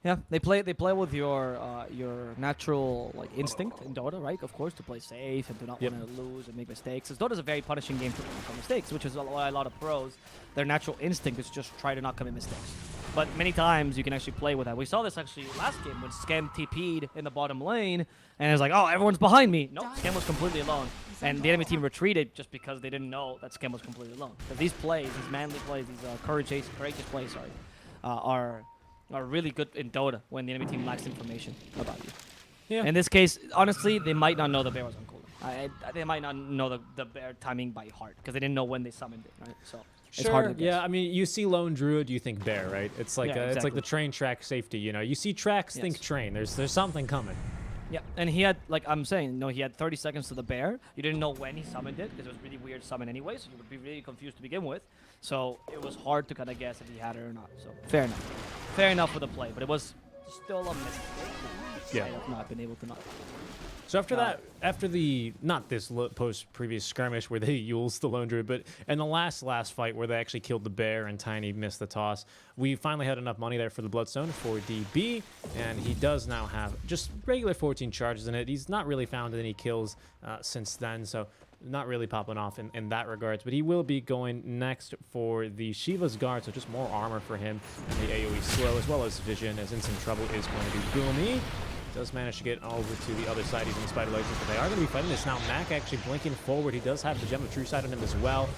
C: Yeah, they play with your natural like instinct in Dota, right? Of course, to play safe and to not
B: Yep.
C: want to lose and make mistakes. Because Dota is a very punishing game for mistakes, which is why a lot of pros, their natural instinct is just try to not commit mistakes. But many times you can actually play with that. We saw this actually last game when Scam TP'd in the bottom lane, and it was like, oh, everyone's behind me. No, Scam was completely alone. And the enemy team retreated just because they didn't know that Scam was completely alone. Because these plays, these manly plays, these courageous plays, are really good in Dota when the enemy team lacks information about you.
B: Yeah.
C: In this case, honestly, they might not know the bear was on cooldown. They might not know the bear timing by heart because they didn't know when they summoned it, right? So it's hard to guess.
B: Yeah, I mean, you see Lone Druid, you think bear, right? It's like
C: Yeah,
B: it's like
C: exactly.
B: the train track safety. You know, you see tracks, think
C: Yes.
B: train. There's something coming.
C: Yeah, and he had, like I'm saying, he had 30 seconds to the bear. You didn't know when he summoned it because it was a really weird summon anyway, so you would be really confused to begin with. So it was hard to kind of guess if he had it or not. So fair enough. Fair enough for the play, but it was still a mistake.
B: Yeah.
C: I have not been able to not.
B: So after that, after the not this previous skirmish where they Yules the Lone Druid, but in the last fight where they actually killed the bear and Tiny missed the toss, we finally had enough money there for the Bloodstone for DB, and he does now have just regular 14 charges in it. He's not really found any kills since then, so not really popping off in that regards, but he will be going next for the Shiva's Guard, so just more armor for him, and the AoE slow as well as vision, as Instant Trouble is going to be boomy. Does manage to get over to the other side using Spider Lasers, but they are going to be fighting this now. Mac actually blinking forward. He does have the Gem of True Sight on him as well.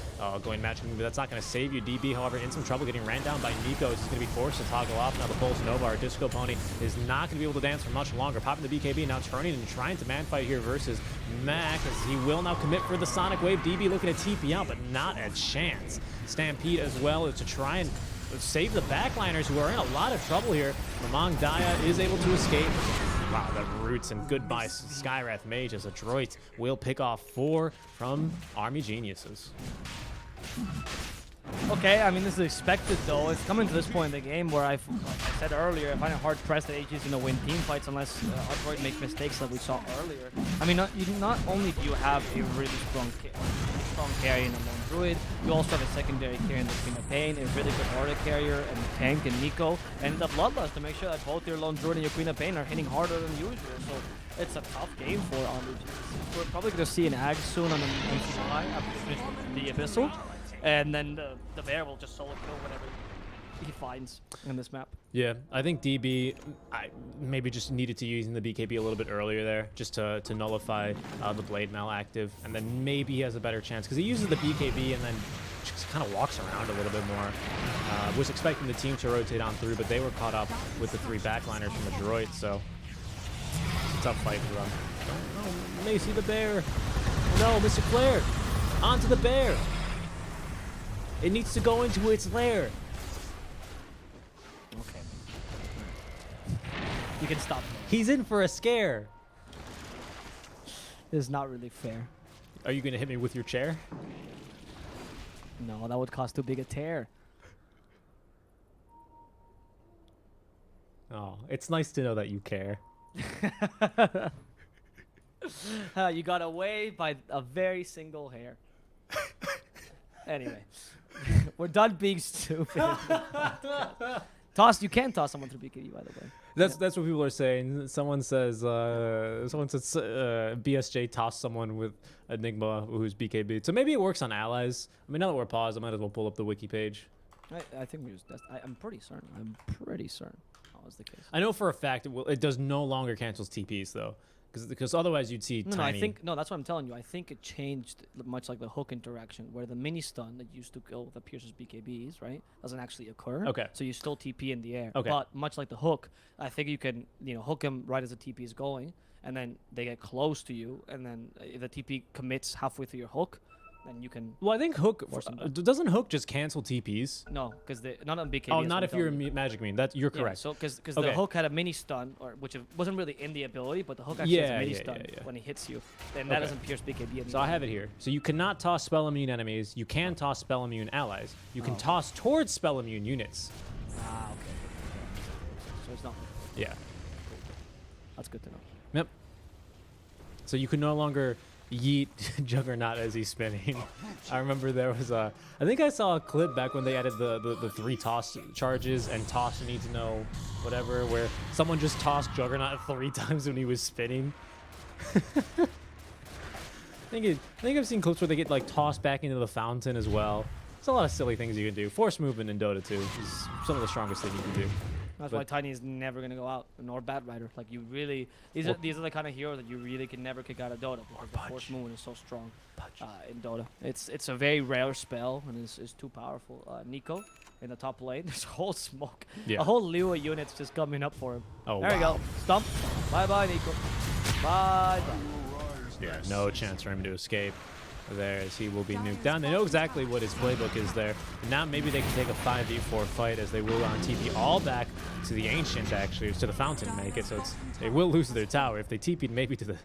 B: Going matching, but that's not going to save you. DB, however, in some trouble getting ran down by Nico. He's going to be forced to toggle off. Now the Pulse Nova, our Disco Pony, is not going to be able to dance for much longer. Popping the BKB, now turning and trying to man fight here versus Mac, as he will now commit for the Sonic Wave. DB looking at TP out, but not a chance. Stampede as well is to try and save the backliners, who are in a lot of trouble here. Mamang Daya is able to escape. Wow, the roots and goodbye Skywrath Mage as Adroit will pick off 4 from Army Geniuses.
C: Okay, I mean, this is expected, though. It's coming to this point in the game where, like I said earlier, I find it hard-pressed that AG is going to win team fights unless Adroit makes mistakes like we saw earlier. I mean, not only do you have a really strong carry in the Lone Druid, you also have a secondary carry in the Queen of Pain, a really good Aura carrier, and the tank and Nico, and the Bloodlust to make sure that both your Lone Druid and your Queen of Pain are hitting harder than usual. So it's a tough game for Army Geniuses. We're probably going to see an Ag soon on the MCI after we finish the Abyssal. And then the bear will just solo kill whatever he finds in this map.
B: Yeah, I think DB maybe just needed to use the BKB a little bit earlier there, just to nullify the Blade Mail active, and then maybe he has a better chance, because he uses the BKB and then just kind of walks around a little bit more. Was expecting the team to rotate on through, but they were caught up with the 3 backliners from Adroit, so it's a tough fight for them. Oh, Macy the bear. No, Mr. Claire. Onto the bear. It needs to go into its lair.
C: Okay. You can stop.
B: He's in for a scare.
C: This is not really fair.
B: Are you going to hit me with your chair?
C: No, that would cause too big a tear.
B: Oh, it's nice to know that you care.
C: You got away by a very single hair. Anyway, we're done being stupid. You can toss someone through BKB, by the way.
B: That's what people are saying. Someone says BSJ tossed someone with Enigma who's BKB. So maybe it works on allies. I mean, now that we're paused, I might as well pull up the wiki page.
C: I think we just. I'm pretty certain. Oh, is the case.
B: I know for a fact it does no longer cancels TPs though, because otherwise you'd see
C: No,
B: tiny.
C: I think that's what I'm telling you. I think it changed much like the hook interaction, where the mini stun that used to kill the Pierce's BKBs, right, doesn't actually occur.
B: Okay.
C: So you still TP in the air.
B: Okay.
C: But much like the hook, I think you can hook him right as the TP is going, and then they get close to you, and then if the TP commits halfway through your hook, then you can.
B: Well, I think hook
C: Force them back.
B: doesn't hook just cancel TPs.
C: No, because not on BKB.
B: Oh,
C: is
B: not
C: what
B: if
C: I'm
B: you're a
C: telling you.
B: magic mean. That you're correct.
C: Yeah, so because
B: Okay.
C: the hook had a mini stun, which wasn't really in the ability, but the hook actually has a mini stun when he hits you, and that
B: Okay.
C: doesn't pierce BKB anymore.
B: So I have it here. So you cannot toss spell immune enemies. You can toss spell immune allies. You can
C: Oh.
B: toss towards spell immune units.
C: Ah, okay. So it's not.
B: Yeah.
C: That's good to know.
B: Yep. So you can no longer yeet Juggernaut as he's spinning. I remember there was I think I saw a clip back when they added the 3 toss charges and toss you need to know whatever, where someone just tossed Juggernaut 3 times when he was spinning. I think I've seen clips where they get like tossed back into the fountain as well. There's a lot of silly things you can do. Force movement in Dota 2 is some of the strongest thing you can do.
C: That's
B: But-
C: why Tiny is never gonna go out, nor Bat Rider. Like you really, these are the kind of heroes that you really can never kick out of Dota because the force movement is so strong in Dota. It's a very rare spell and it's too powerful. Nico in the top lane, there's a whole smoke,
B: Yeah.
C: a whole Lua unit's just coming up for him.
B: Oh,
C: there we
B: wow.
C: go, stump. Bye bye Nico. Bye bye.
B: Yeah, no chance for him to escape there as he will be nuked down. They know exactly what his playbook is there. And now maybe they can take a 5v4 fight as they will on TP all back to the Ancient, actually, to the Fountain make it. So they will lose their tower. If they TP'd maybe to the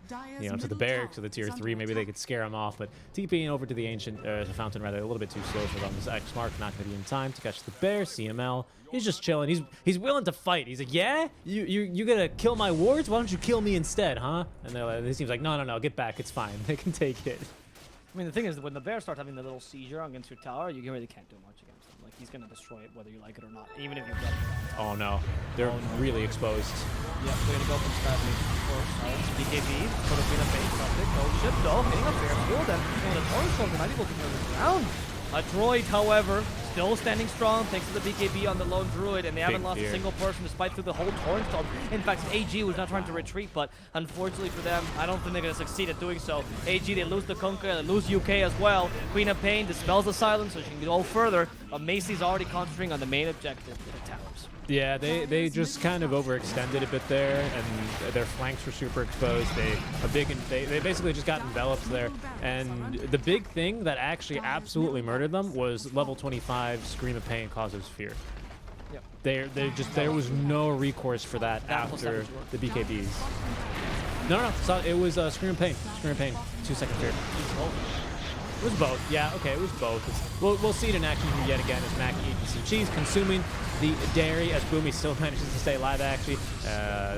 B: to the barracks or the tier 3, maybe they could scare him off. But TPing over to the Ancient, the Fountain rather, a little bit too slow for them. This X-Mark not going to be in time to catch the bear. CML, he's just chilling. He's willing to fight. He's like, yeah? You gonna kill my wards? Why don't you kill me instead, huh? And he seems like, no, get back. It's fine. They can take it.
C: I mean, the thing is, that when the bears start having the little seizure against your tower, you really can't do much against him. Like, he's going to destroy it whether you like it or not, even if you get it.
B: Oh no, they're really exposed.
C: Yeah, we're going to go from Stradley first. BKB, sort of in a base subject. No ship, though, hitting a fair field, and the Torrent Storm might be able to turn it around. Adroit, however, still standing strong thanks to the BKB on the lone druid, and they haven't lost a single person despite through the whole Torrent Storm. In fact, AG was not trying to retreat, but unfortunately for them, I don't think they're going to succeed at doing so. AG, they lose the Kunkka, they lose UK as well. Queen of Pain dispels the silence so she can go further, but Macy's already concentrating on the main objective, the towers.
B: Yeah, they just kind of overextended a bit there, and their flanks were super exposed. They basically just got enveloped there. And the big thing that actually absolutely murdered them was level 25 Scream of Pain causes fear.
C: Yep.
B: There was no recourse for that after the BKBs. No, so it was Scream of Pain. Scream of Pain. 2-second fear. It was both. Yeah, okay, it was both. We'll see it in action yet again as Mac eating some cheese, consuming the dairy as Boomy still manages to stay alive, actually.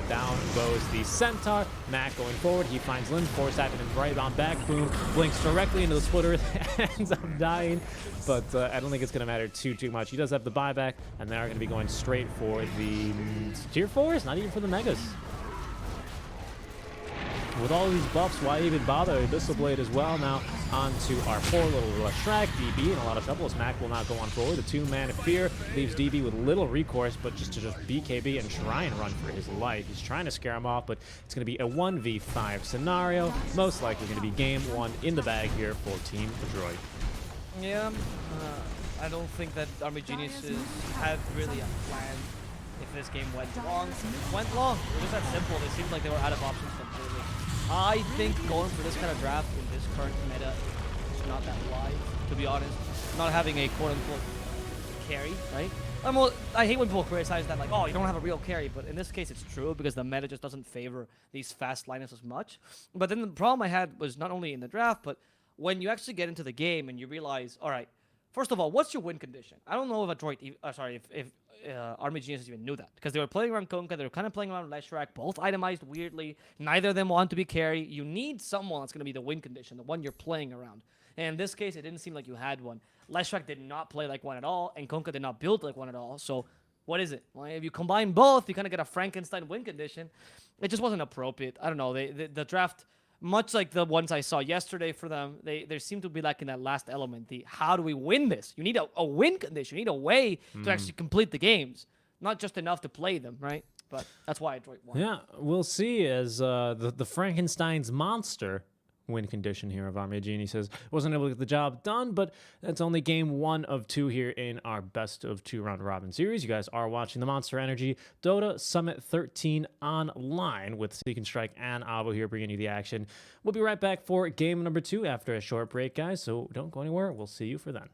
B: Down goes the Centaur. Mac going forward. He finds Lynn, force having him right on back. Boom blinks directly into the splitter, ends up dying. But I don't think it's going to matter too much. He does have the buyback, and they are going to be going straight for the tier 4s, not even for the Megas. With all these buffs, why even bother? Abyssal Blade as well. Now on to our poor little Shrek. DB in a lot of trouble as Mac will not go on forward. The 2-man Fear leaves DB with little recourse, but just to BKB and try and run for his life. He's trying to scare him off, but it's going to be a 1v5 scenario. Most likely going to be game 1 in the bag here for Team Adroit.
C: Yeah, I don't think that Army Geniuses had really a plan if this game went long. It went long. It was that simple. They seemed like they were out of options completely. I think going for this kind of draft in this current meta is not that wise, to be honest. Not having a quote-unquote carry, right? I hate when people criticize that, like, oh, you don't have a real carry, but in this case it's true because the meta just doesn't favor these fast lineups as much. But then the problem I had was not only in the draft, but when you actually get into the game and you realize, all right, first of all, what's your win condition? I don't know if Adroit, if Army Geniuses even knew that because they were playing around Kunkka, they were kind of playing around Leshrac, both itemized weirdly. Neither of them want to be carry. You need someone that's going to be the win condition, the one you're playing around. And in this case, it didn't seem like you had one. Leshrac did not play like one at all, and Kunkka did not build like one at all. So what is it? Well, if you combine both, you kind of get a Frankenstein win condition. It just wasn't appropriate. I don't know. The draft, much like the ones I saw yesterday for them, they seem to be lacking that last element. The how do we win this? You need a win condition. You need a way to actually complete the games, not just enough to play them, right? but that's why Adroit won.
B: Yeah, we'll see as the Frankenstein's monster win condition here of Armagini says wasn't able to get the job done, but that's only game 1 of 2 here in our best of 2 round robin series. You guys are watching the Monster Energy Dota Summit 13 online with SeekNStrike and Avo here bringing you the action. We'll be right back for game number 2 after a short break, guys, so don't go anywhere. We'll see you for then.